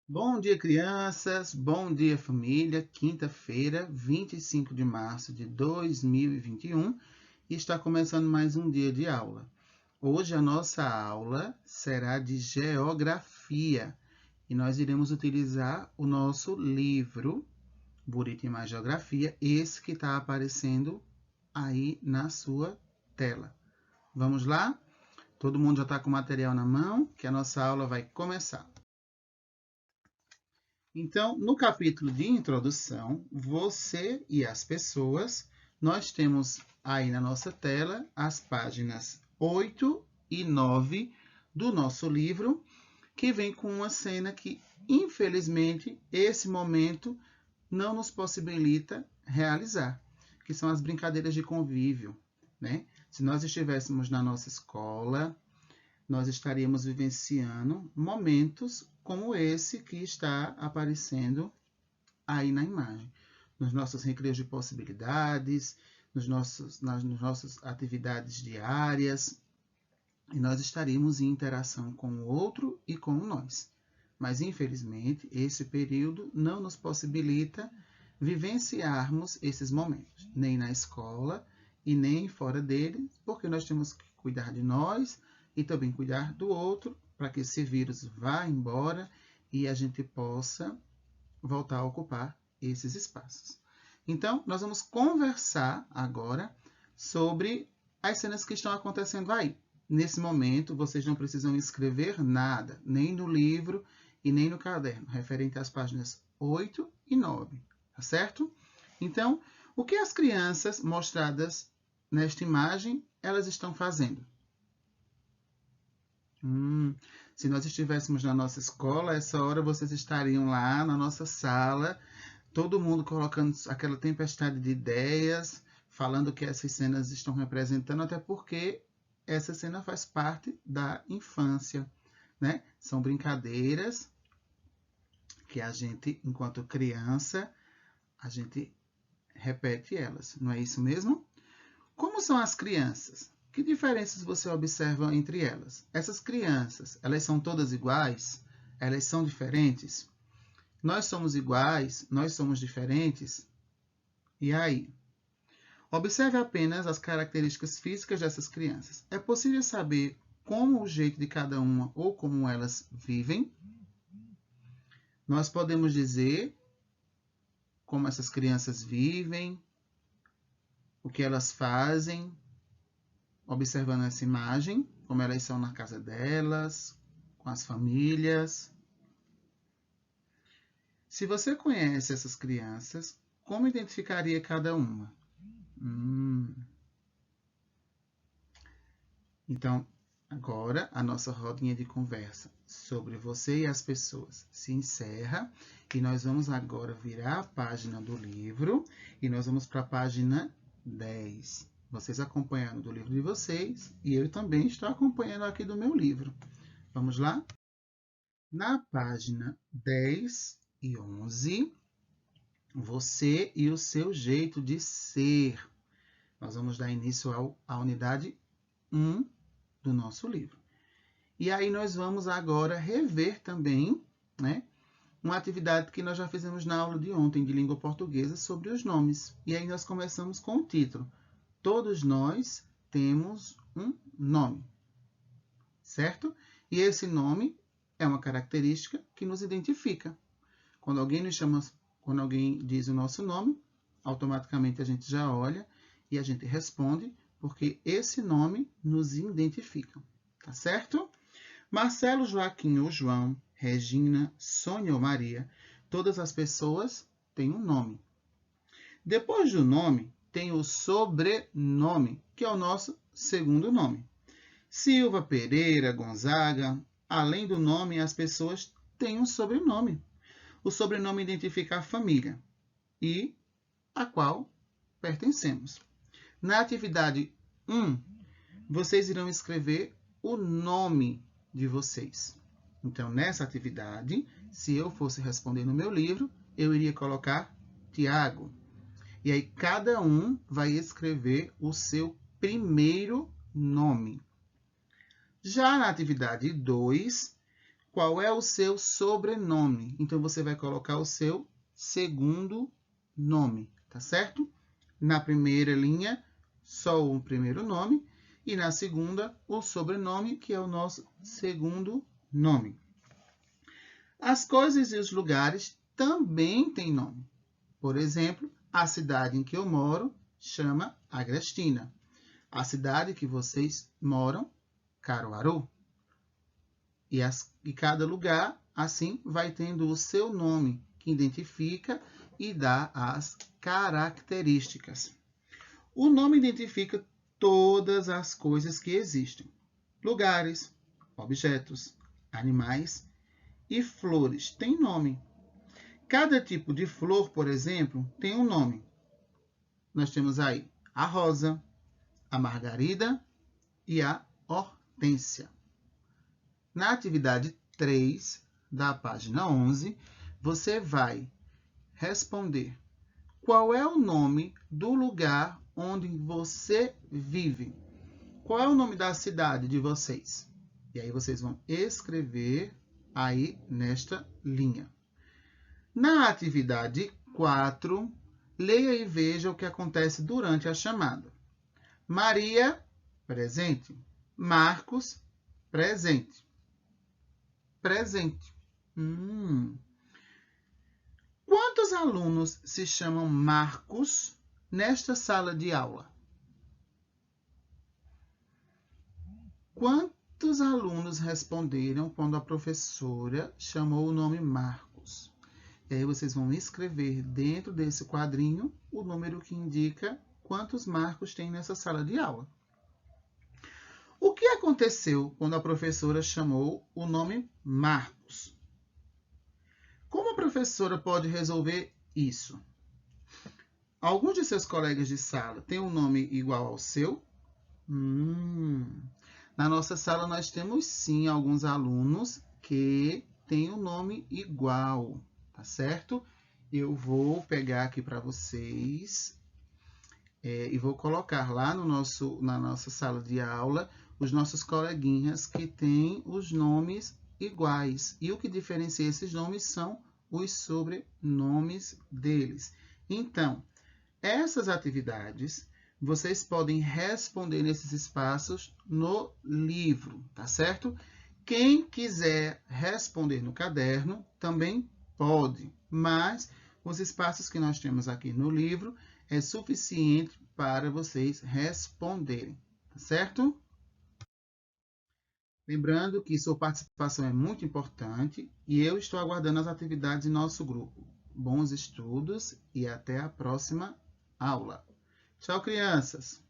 Bom dia, crianças. Bom dia, família. Quinta-feira, 25 de março de 2021, e está começando mais um dia de aula. Hoje a nossa aula será de geografia e nós iremos utilizar o nosso livro Buriti Mais Geografia, esse que está aparecendo aí na sua tela. Vamos lá? Todo mundo já está com o material na mão, que a nossa aula vai começar. Então, no capítulo de introdução, você e as pessoas, nós temos aí na nossa tela as páginas 8 e 9 do nosso livro, que vem com uma cena que, infelizmente, esse momento não nos possibilita realizar, que são as brincadeiras de convívio, né? Se nós estivéssemos na nossa escola, nós estaríamos vivenciando momentos como esse que está aparecendo aí na imagem. Nos nossos recreios de possibilidades, nas nossas atividades diárias, e nós estaríamos em interação com o outro e com nós. Mas, infelizmente, esse período não nos possibilita vivenciarmos esses momentos, nem na escola e nem fora dele, porque nós temos que cuidar de nós e também cuidar do outro, para que esse vírus vá embora e a gente possa voltar a ocupar esses espaços. Então, nós vamos conversar agora sobre as cenas que estão acontecendo aí. Nesse momento, vocês não precisam escrever nada, nem no livro e nem no caderno, referente às páginas 8 e 9, tá certo? Então, o que as crianças mostradas nesta imagem, elas estão fazendo? Se nós estivéssemos na nossa escola, essa hora vocês estariam lá na nossa sala, todo mundo colocando aquela tempestade de ideias, falando o que essas cenas estão representando, até porque essa cena faz parte da infância, né? São brincadeiras que a gente, enquanto criança, a gente repete elas, não é isso mesmo? Como são as crianças? Que diferenças você observa entre elas? Essas crianças, elas são todas iguais? Elas são diferentes? Nós somos iguais? Nós somos diferentes? E aí? Observe apenas as características físicas dessas crianças. É possível saber como o jeito de cada uma ou como elas vivem? Nós podemos dizer como essas crianças vivem, o que elas fazem, observando essa imagem, como elas são na casa delas, com as famílias. Se você conhece essas crianças, como identificaria cada uma? Então, agora a nossa rodinha de conversa sobre você e as pessoas se encerra e nós vamos agora virar a página do livro e nós vamos para a página 10. Vocês acompanhando do livro de vocês e eu também estou acompanhando aqui do meu livro. Vamos lá? Na página 10 e 11, você e o seu jeito de ser. Nós vamos dar início à unidade 1 do nosso livro. E aí nós vamos agora rever também, né, uma atividade que nós já fizemos na aula de ontem de língua portuguesa sobre os nomes. E aí nós começamos com o título: Todos nós temos um nome, certo? E esse nome é uma característica que nos identifica. Quando alguém nos chama, quando alguém diz o nosso nome, automaticamente a gente já olha e a gente responde, porque esse nome nos identifica, tá certo? Marcelo, Joaquim ou João, Regina, Sônia ou Maria, todas as pessoas têm um nome. Depois do nome, tem o sobrenome, que é o nosso segundo nome. Silva, Pereira, Gonzaga, além do nome, as pessoas têm um sobrenome. O sobrenome identifica a família e a qual pertencemos. Na atividade 1, vocês irão escrever o nome de vocês. Então, nessa atividade, se eu fosse responder no meu livro, eu iria colocar Tiago. E aí, cada um vai escrever o seu primeiro nome. Já na atividade 2, qual é o seu sobrenome. Então, você vai colocar o seu segundo nome, tá certo? Na primeira linha, só o primeiro nome. E na segunda, o sobrenome, que é o nosso segundo nome. As coisas e os lugares também têm nome. Por exemplo, a cidade em que eu moro chama Agrestina. A cidade que vocês moram, Caruaru. E cada lugar, assim, vai tendo o seu nome, que identifica e dá as características. O nome identifica todas as coisas que existem. Lugares, objetos, animais e flores têm nome. Cada tipo de flor, por exemplo, tem um nome. Nós temos aí a rosa, a margarida e a hortênsia. Na atividade 3 da página 11, você vai responder qual é o nome do lugar onde você vive. Qual é o nome da cidade de vocês? E aí vocês vão escrever aí nesta linha. Na atividade 4, leia e veja o que acontece durante a chamada. Maria, presente. Marcos, presente. Presente. Quantos alunos se chamam Marcos nesta sala de aula? Quantos alunos responderam quando a professora chamou o nome Marcos? E aí vocês vão escrever dentro desse quadrinho o número que indica quantos Marcos tem nessa sala de aula. O que aconteceu quando a professora chamou o nome Marcos? Como a professora pode resolver isso? Alguns de seus colegas de sala têm um nome igual ao seu? Na nossa sala nós temos sim alguns alunos que têm um nome igual, tá certo? Eu vou pegar aqui para vocês e vou colocar lá na nossa sala de aula os nossos coleguinhas que têm os nomes iguais. E o que diferencia esses nomes são os sobrenomes deles. Então, essas atividades vocês podem responder nesses espaços no livro, tá certo? Quem quiser responder no caderno também pode, mas os espaços que nós temos aqui no livro é suficiente para vocês responderem, tá certo? Lembrando que sua participação é muito importante e eu estou aguardando as atividades em nosso grupo. Bons estudos e até a próxima aula. Tchau, crianças!